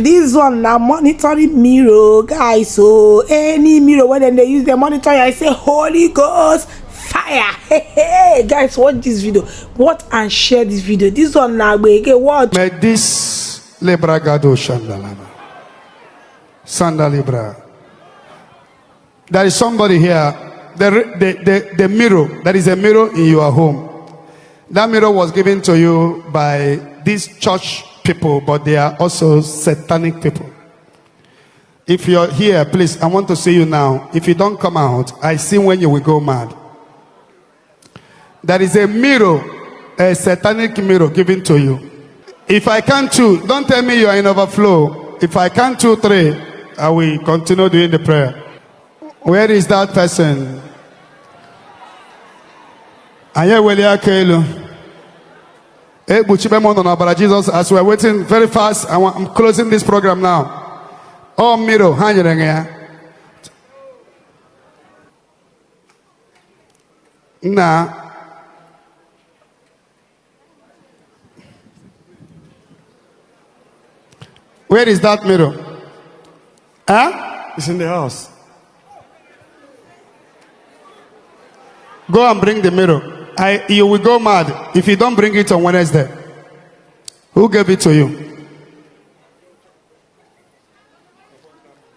This one now monitoring mirror, guys. So any mirror when they use the monitor, I say Holy Ghost fire. Hey, guys, watch this video. Watch and share this video. This one now we watch. This lebragado shandalama. Sandalibra. There is somebody here. The mirror, there is a mirror in your home. That mirror was given to you by these church people, but they are also satanic people. If you're here, please, I want to see you now. If you don't come out, I see when you will go mad. There is a mirror, a satanic mirror given to you. If I count two, don't tell me you are in overflow. If I count 2, 3, I will continue doing the prayer. Where is that person? Jesus, as we are waiting very fast, I'm closing this program now. Oh, mirror, nah. Where is that mirror? Huh? It's in the house. Go and bring the mirror. You will go mad if you don't bring it on Wednesday. Who gave it to you?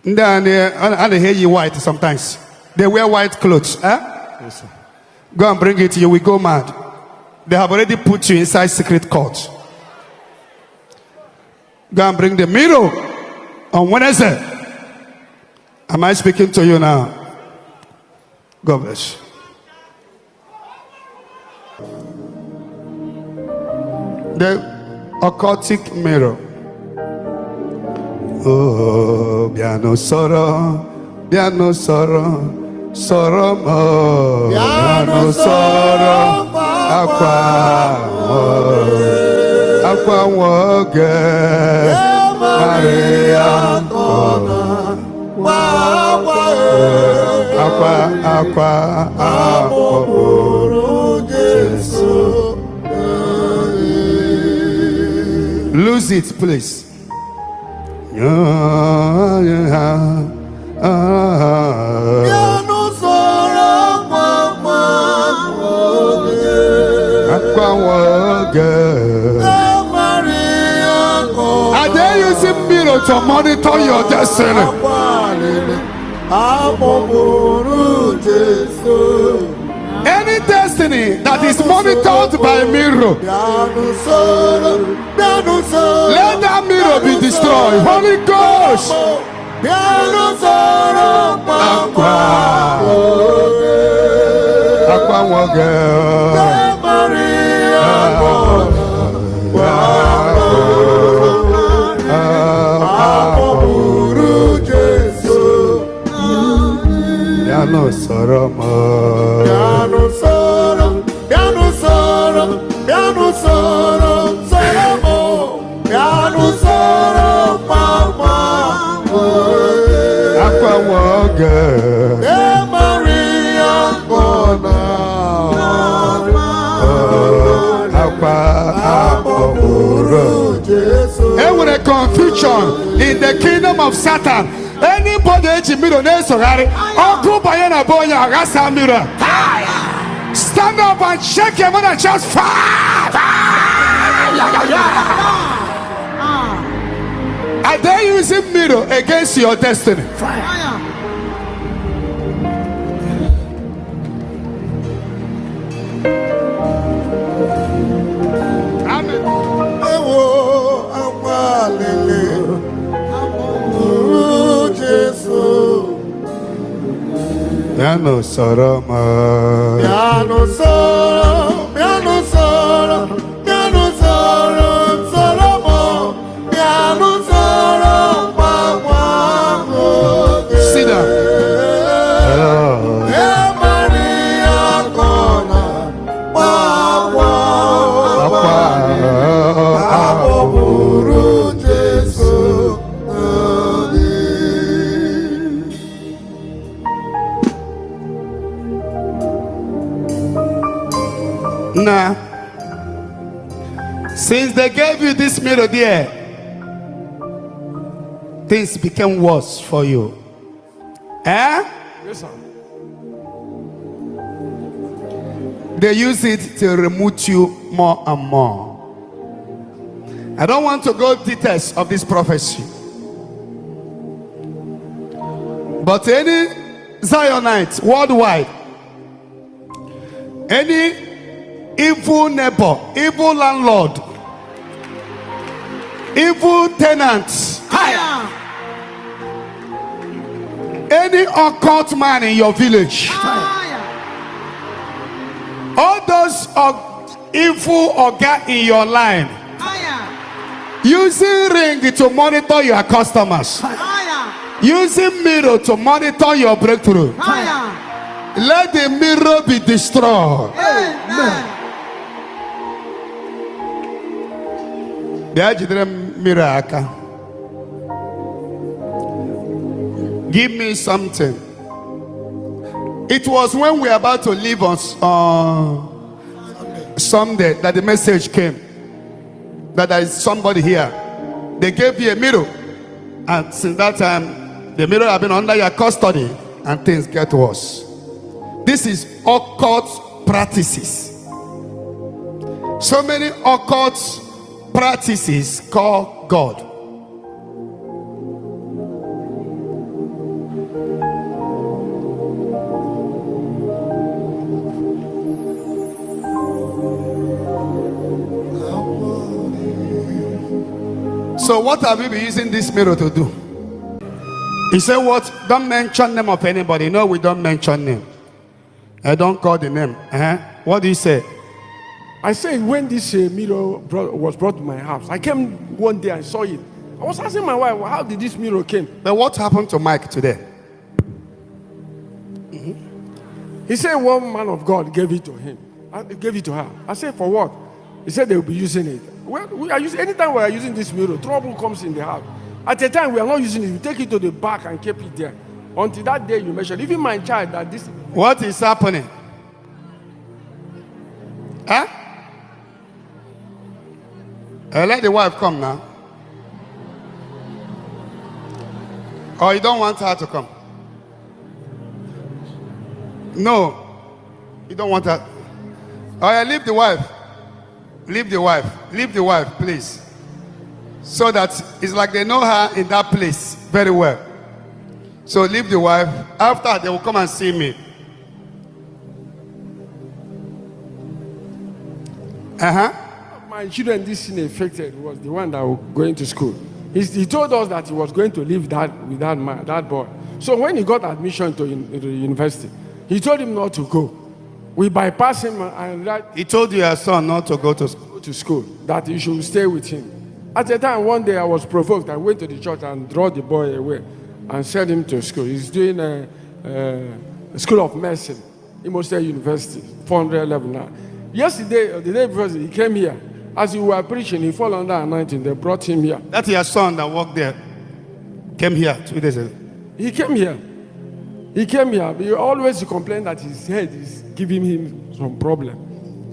And they hear you white sometimes. They wear white clothes. Yes, sir. Go and bring it. You will go mad. They have already put you inside secret court. Go and bring the mirror on Wednesday. Am I speaking to you now? God bless you. The occultic mirror. Oh, piano sorrow, piano sorrow, sorrow mo, piano sorrow, aqua woge, Maria, aqua, Jesus. Lose it, please. Are they using mirror to monitor your destiny? Any destiny that is monitored by a mirror, let that mirror be destroyed. Holy Ghost. Piano sorrow, piano sorrow, piano sorrow, piano sorrow, sorrow, piano sorrow, mama, aqua waga, Maria gona, aqua Jesus. And with a confusion in the kingdom of Satan. Anybody stand up and shake your mother just fire. Are they using mirror against your destiny? Fire. Amen. Piano sorrow, piano sorrow, piano sorrow, piano sorrow, sorrow, piano sorrow, mama. Sit down. Maria gona, mama, Nah. Since they gave you this mirror there, things became worse for you. Eh? Yes, sir. They use it to remove you more and more. I don't want to go details of this prophecy. But any Zionite worldwide, any evil neighbor, evil landlord, evil tenants, any occult man in your village, all those evil organ in your line, using ring to monitor your customers, using mirror to monitor your breakthrough, let the mirror be destroyed. Give me something. It was when we were about to leave on Sunday that the message came that there is somebody here. They gave you a mirror, and since that time the mirror have been under your custody and things get worse. This is occult practices. So many occult practices call God. So what have you been using this mirror to do? He said, what? Don't mention name of anybody. No, we don't mention name. I don't call the name. What do you say? I said when this mirror was brought to my house, I came one day and saw it. I was asking my wife, how did this mirror came? But what happened to Mike today? He said one man of God gave it to him. Gave it to her. I said, for what? He said they will be using it. Well, anytime we are using this mirror, trouble comes in the house. At the time we are not using it, we take it to the back and keep it there. Until that day you mentioned, even my child, that this. What is happening? Huh? Let the wife come now. Or you don't want her to come? No. You don't want her. Oh, yeah, leave the wife. Leave the wife. Leave the wife, please. So that it's like they know her in that place very well. So leave the wife. After they will come and see me. My children, this sin affected was the one that was going to school. He told us that he was going to live with that man, that boy. So when he got admission to the university, he told him not to go. We bypassed him and he told your son not to go to school, that he should stay with him. At the time, one day I was provoked. I went to the church and drew the boy away and sent him to school. He's doing a school of medicine, Imo State University, 400 level now. Yesterday, the day before, he came here. As we were preaching, he fell under anointing. They brought him here. That's your son that worked there. Came here 2 days ago. He came here. He came here. He always complained that his head is giving him some problem.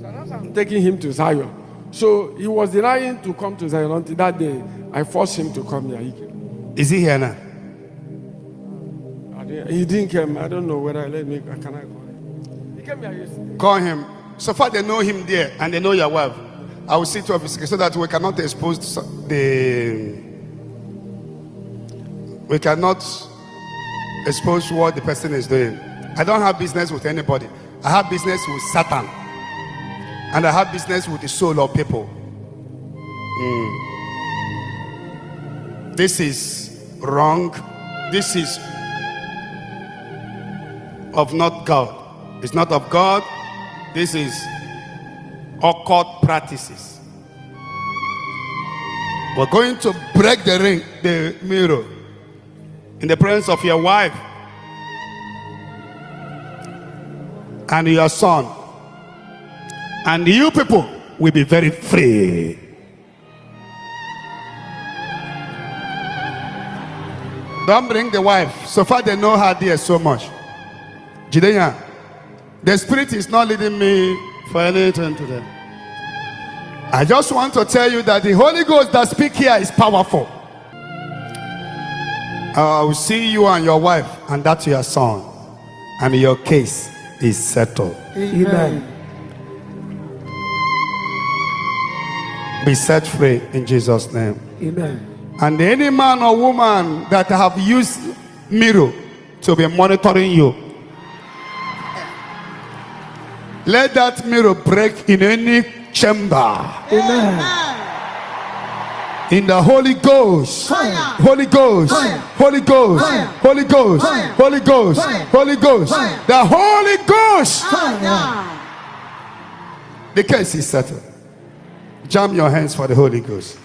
So now I'm taking him to Zion. So he was denying to come to Zion until that day. I forced him to come here. He came. Is he here now? He didn't come. I don't know whether can I call him. He came here yesterday. Call him. So far they know him there and they know your wife. I will see to office so that we cannot expose we cannot expose what the person is doing. I don't have business with anybody. I have business with Satan. And I have business with the soul of people. This is wrong. This is of not God. It's not of God. This is occult practices. We're going to break the mirror in the presence of your wife and your son, and you people will be very free. Don't bring the wife. So far they know her there so much. Jidenya, the spirit is not leading me for anything today. I just want to tell you that the Holy Ghost that speaks here is powerful. I will see you and your wife and that your son, and your case is settled. Amen. Be set free in Jesus' name. Amen. And any man or woman that have used mirror to be monitoring you, let that mirror break in any chamber. Amen. In the Holy Ghost, Holy Ghost, Holy Ghost, Holy Ghost, Holy Ghost, Holy Ghost, the Holy Ghost. The case is settled. Jam your hands for the Holy Ghost.